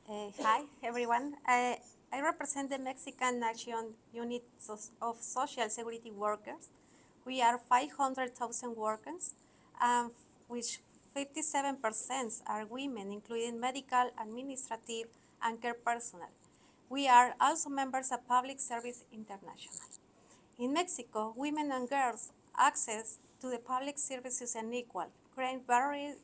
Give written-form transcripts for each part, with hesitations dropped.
Hi, everyone. I represent the Mexican Nation Unit of Social Security Workers. We are 500,000 workers, which 57% are women, including medical, administrative, and care personnel. We are also members of Public Service International. In Mexico, women and girls' access to the public services is unequal, creating barriers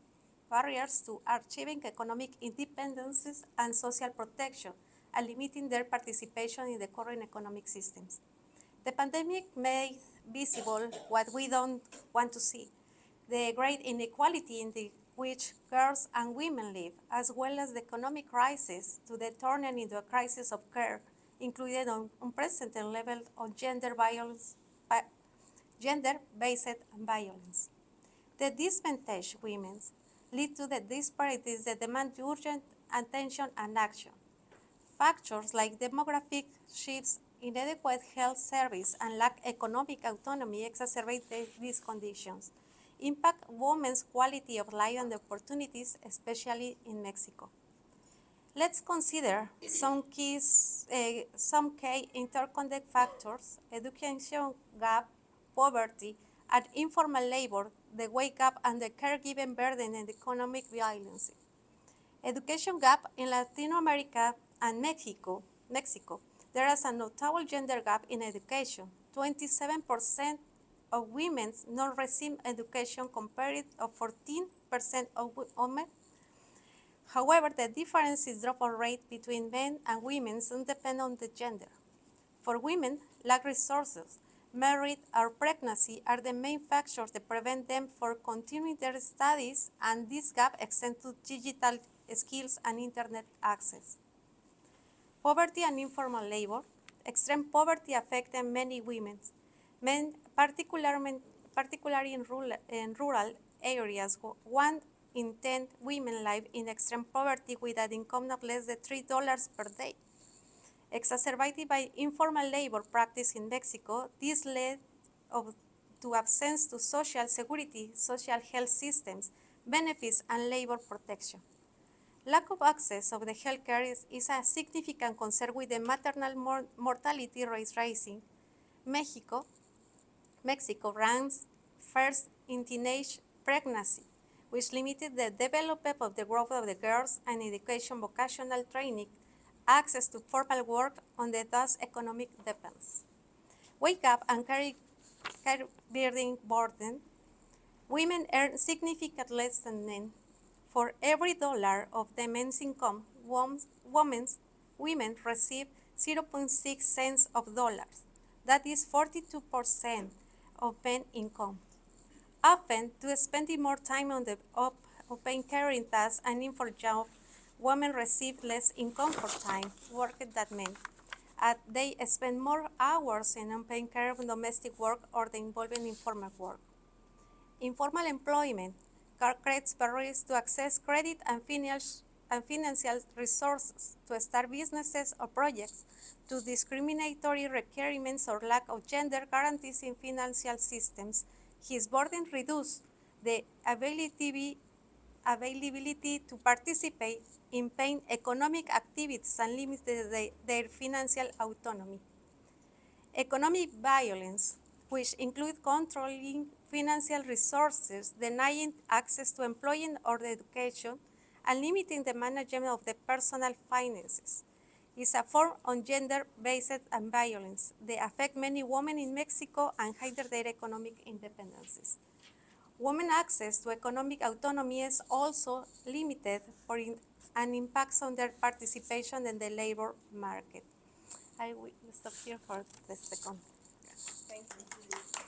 to achieving economic independence and social protection, and limiting their participation in the current economic systems. The pandemic made visible what we don't want to see, the great inequality in which girls and women live, as well as the economic crisis to the turning into a crisis of care, including an unprecedented level of gender-based violence. The disadvantaged women lead to the disparities that demand urgent attention and action. Factors like demographic shifts, inadequate health service, and lack economic autonomy exacerbate these conditions, impact women's quality of life and opportunities, especially in Mexico. Let's consider some key interconnected factors: education gap, poverty, and informal labor, the wage gap, and the caregiving burden and economic violence. Education gap in Latin America and Mexico, there is a notable gender gap in education. 27% of women not receive education compared to 14% of women. However, the difference in dropout rate between men and women doesn't depend on the gender. For women, lack resources, marriage, or pregnancy are the main factors that prevent them from continuing their studies, and this gap extends to digital skills and internet access. Poverty and informal labor. Extreme poverty affects many women, particularly in rural areas. 1 in 10 women live in extreme poverty with an income of less than $3 per day. Exacerbated by informal labor practice in Mexico, this led to absence to social security, social health systems, benefits, and labor protection. Lack of access of the healthcare is a significant concern with the maternal mortality rate rising. Mexico ranks first in teenage pregnancy, which limited the development of the growth of the girls and education vocational training, access to formal work on the thus economic depends. Wage gap and caregiving burden. Women earn significantly less than men. For every dollar of the men's income, women receive 0.6 cents of dollars. That is 42% of men income. Often, to spending more time on the paying caring tasks and in for job, women receive less income for time worked than men. They spend more hours in unpaid care of domestic work or the involving informal work. Informal employment creates barriers to access credit and financial resources, to start businesses or projects, to discriminatory requirements or lack of gender guarantees in financial systems. His burden reduces the availability to participate in paying economic activities and limits their financial autonomy. Economic violence, which include controlling financial resources, denying access to employment or education, and limiting the management of the personal finances, is a form of gender-based violence. They affect many women in Mexico and hinder their economic independences. Women's access to economic autonomy is also limited and impacts on their participation in the labor market. I will stop here for the second. Thank you.